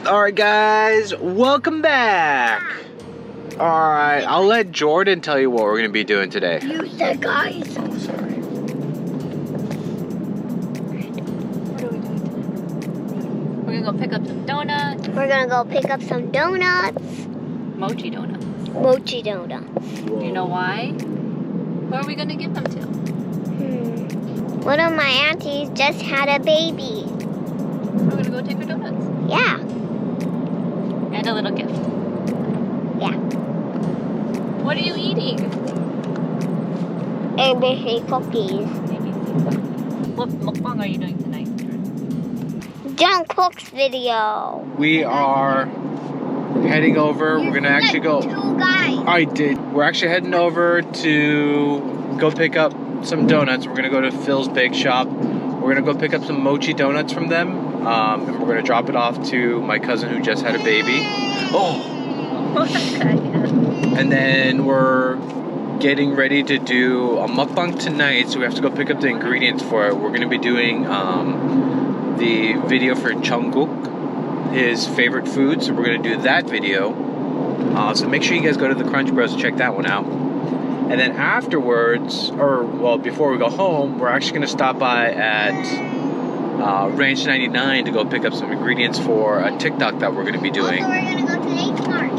Alright guys, welcome back. Alright, I'll let Jordan tell you what we're going to be doing today. You said guys. Oh, sorry. What are we doing today? We're gonna go pick up some donuts. We're gonna go pick up some donuts. Mochi donuts. Mochi donuts. Whoa. Do you know why? Who are we gonna give them to? One of my aunties just had a baby. We're gonna go take her donuts. Yeah. And a little gift. Yeah. What are you eating? ABC cookies. What mukbang are you doing tonight? JungKook's video. We are heading over. We're going to actually go. Two guys. I did. We're actually heading over to go pick up some donuts. We're going to go to Phil's Bake Shop. We're going to go pick up some mochi donuts from them. And we're going to drop it off to my cousin who just had a baby. Oh! And then we're getting ready to do a mukbang tonight, so we have to go pick up the ingredients for it. We're going to be doing the video for JungKook, his favorite food, so we're going to do that video. So make sure you guys go to the Crunch Bros and check that one out. And then afterwards, or well, before we go home, we're actually going to stop by at Ranch 99 to go pick up some ingredients for a TikTok that we're going to be doing. Also, we're gonna go to H Mart.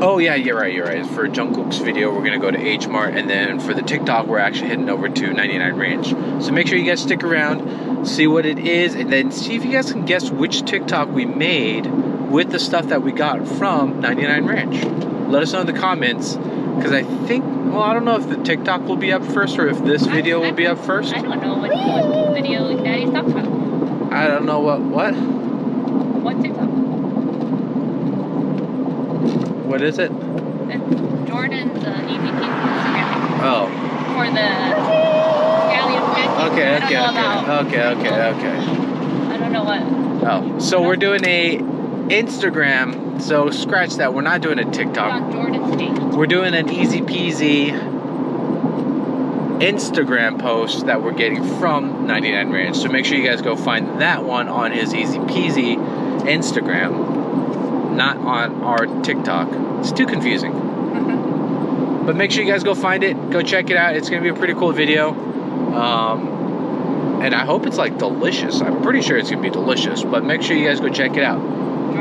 Oh yeah, you're right. For JungKook's video, we're gonna go to H Mart, and then for the TikTok, we're actually heading over to 99 Ranch. So make sure you guys stick around, see what it is, and then see if you guys can guess which TikTok we made with the stuff that we got from 99 Ranch. Let us know in the comments, because I think, well, I don't know if the TikTok will be up first or if this video will be up first. I don't know what video Daddy's talking about. I don't know what? What TikTok? What is it? It's Jordan's EVP Instagram. Oh. For the scallion pancakes. Okay. I don't know what. Oh, so we're doing a Instagram, so scratch that. We're not doing a TikTok. On Jordan's page. We're doing an easy peasy Instagram post that we're getting from 99 Ranch. So make sure you guys go find that one on his easy peasy Instagram, not on our TikTok. It's too confusing. But make sure you guys go find it, go check it out. It's gonna be a pretty cool video. And I hope it's like delicious. I'm pretty sure it's gonna be delicious, but make sure you guys go check it out.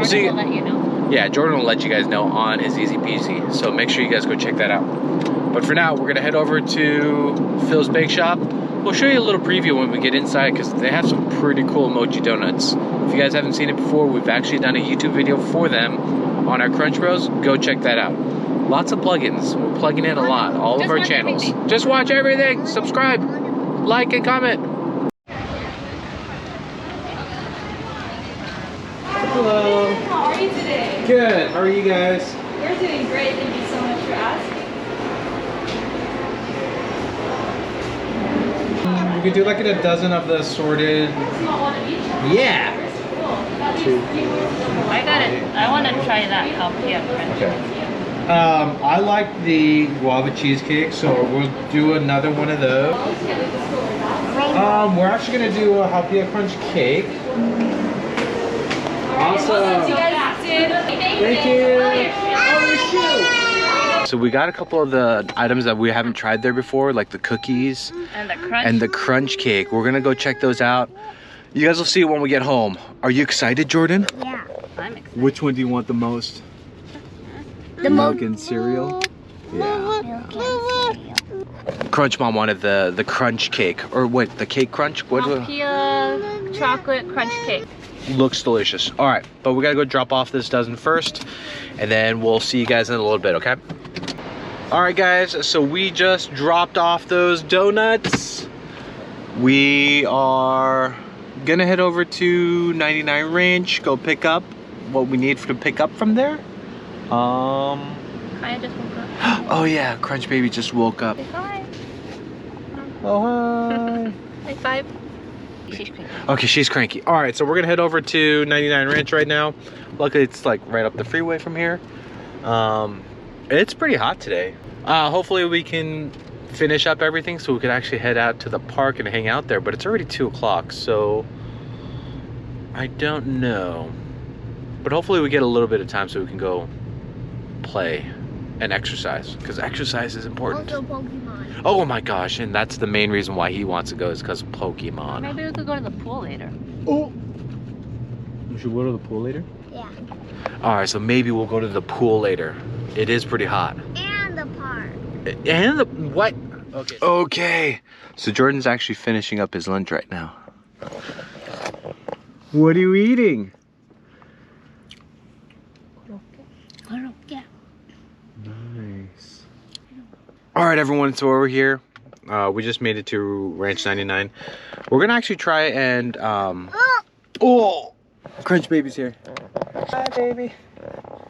Jordan will let you know. Yeah, Jordan will let you guys know on his easy peasy. So make sure you guys go check that out. But for now, we're gonna head over to Phil's Bake Shop. We'll show you a little preview when we get inside because they have some pretty cool mochi donuts. If you guys haven't seen it before, we've actually done a YouTube video for them on our Crunch Bros. Go check that out. Lots of plugins. We're plugging in a lot, all of our channels. Everything. Just watch everything. Subscribe, like, and comment. Hello. How are you today? Good. How are you guys? We're doing great. Thank you so much for asking. We could do like a dozen of the assorted. Not one of each. Yeah. Cool. I want to try that Alpia crunch. Okay. I like the guava cheesecake, so we'll do another one of those. We're actually gonna do a Halpia Crunch cake. Awesome. Thank you. Oh, so we got a couple of the items that we haven't tried there before, like the cookies And the crunch cake. We're gonna go check those out. You guys will see it when we get home. Are you excited, Jordan? Yeah. I'm excited. Which one do you want the most? The milk and cereal? Yeah. Crunch Mom wanted the crunch cake. Or wait, the cake crunch? What? Alpia chocolate crunch cake. Looks delicious. All right, but we gotta go drop off this dozen first, and then we'll see you guys in a little bit, okay? All right, guys, so we just dropped off those donuts. We are gonna head over to 99 Ranch, go pick up what we need to pick up from there. Kaya just woke up. Oh yeah, Crunch Baby just woke up. Say hi. Oh, hi. High five. She's cranky. Okay, she's cranky. All right, so we're gonna head over to 99 Ranch right now. Luckily, it's like right up the freeway from here. It's pretty hot today. Hopefully we can finish up everything so we could actually head out to the park and hang out there, but it's already 2 o'clock, so I don't know. But hopefully we get a little bit of time so we can go play and exercise, because exercise is important. Also Pokemon. Oh my gosh, and that's the main reason why he wants to go, is because of Pokemon. Maybe we could go to the pool later. Oh! We should go to the pool later? Yeah. Alright, so maybe we'll go to the pool later. It is pretty hot. And the park. And the what? Okay. Okay. So Jordan's actually finishing up his lunch right now. What are you eating? Nice. All right, everyone. So we're here. We just made it to Ranch 99. We're gonna actually try and oh, Crunch Baby's here. Hi, baby.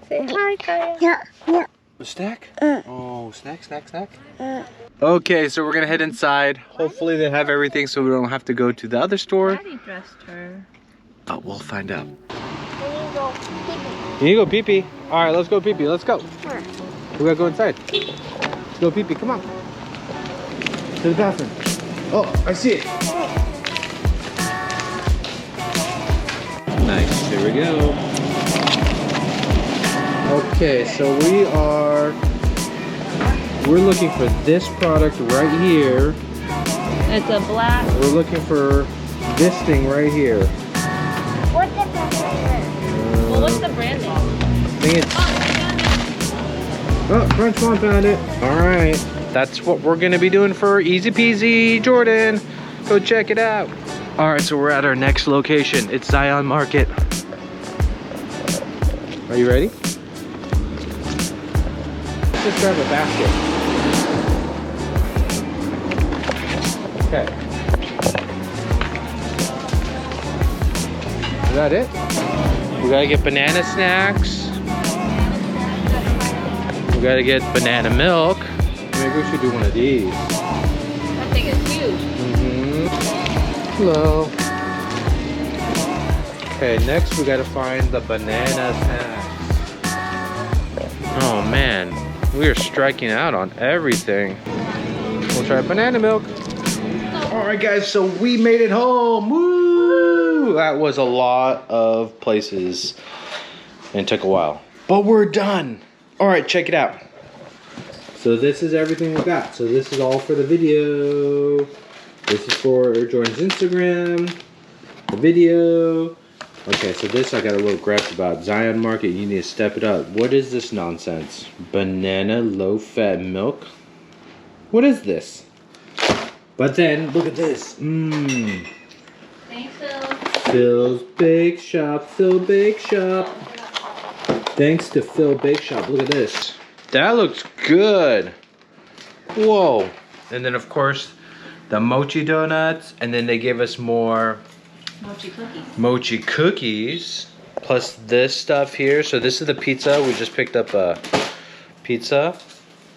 Say hi, Kaya. Yeah. A snack? Oh, snack. Okay, so we're gonna head inside. Hopefully they have everything so we don't have to go to the other store. Daddy dressed her. But we'll find out. We need to go pee-pee. You need to go pee-pee? All right, let's go pee-pee. Let's go. Where? We gotta go inside. Let's go pee-pee. Come on. To the bathroom. Oh, I see it. Nice. Here we go. Okay, so we're looking for this product right here. It's a black. We're looking for this thing right here. What's the flavor? Well, what's the brand name? I think it's... Oh, Crunch Mom found it. All right. That's what we're going to be doing for Easy Peasy Jordan. Go check it out. All right, so we're at our next location. It's Zion Market. Are you ready? Let's just grab a basket. Okay. Is that it? We gotta get banana snacks. We gotta get banana milk. Maybe we should do one of these. That thing is huge. Hello. Okay, next we gotta find the banana snacks. Oh man, we are striking out on everything. We'll try banana milk. All right, guys, so we made it home. Woo! That was a lot of places and took a while, but we're done. All right, check it out. So this is everything we got. So this is all for the video. This is for Jordan's Instagram, the video. Okay, so this I got a little graph about. Zion Market, you need to step it up. What is this nonsense? Banana low-fat milk? What is this? But then, look at this. Thanks, Phil. Phil's Bake Shop, Phil Bake Shop. Thanks to Phil Bake Shop. Look at this. That looks good. Whoa. And then, of course, the mochi donuts. And then they gave us more Mochi cookies. mochi cookies. Plus this stuff here. So this is the pizza. We just picked up a pizza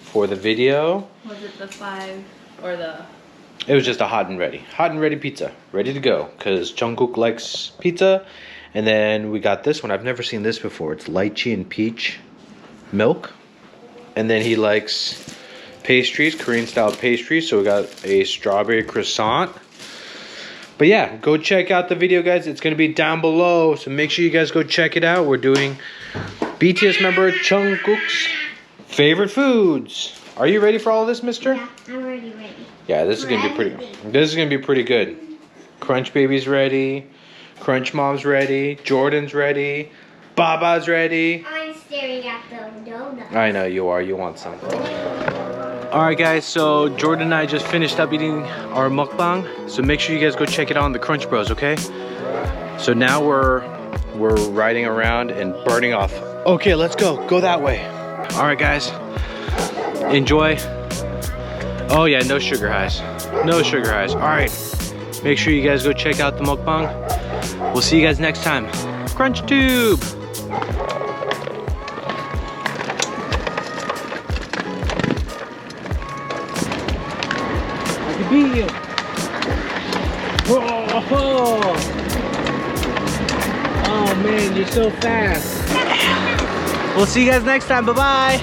for the video. Was it the 5 or the... It was just a hot and ready pizza, ready to go, because JungKook likes pizza. And then we got this one. I've never seen this before. It's lychee and peach milk. And then he likes pastries, Korean style pastries. So we got a strawberry croissant. But yeah, go check out the video, guys. It's going to be down below. So make sure you guys go check it out. We're doing BTS member JungKook's favorite foods. Are you ready for all of this, mister? Yeah, I'm already ready. Yeah, this is gonna be pretty. This is gonna be pretty good. Crunch Baby's ready. Crunch Mom's ready. Jordan's ready. Baba's ready. I'm staring at the donuts. I know you are. You want some. All right, guys. So Jordan and I just finished up eating our mukbang. So make sure you guys go check it out on the Crunch Bros. Okay. So now we're riding around and burning off. Okay, let's go. Go that way. All right, guys. Enjoy. Oh yeah, no sugar highs. No sugar highs. All right. Make sure you guys go check out the mukbang. We'll see you guys next time. CrunchTube. I can beat you. Whoa. Oh man, you're so fast. We'll see you guys next time. Bye-bye.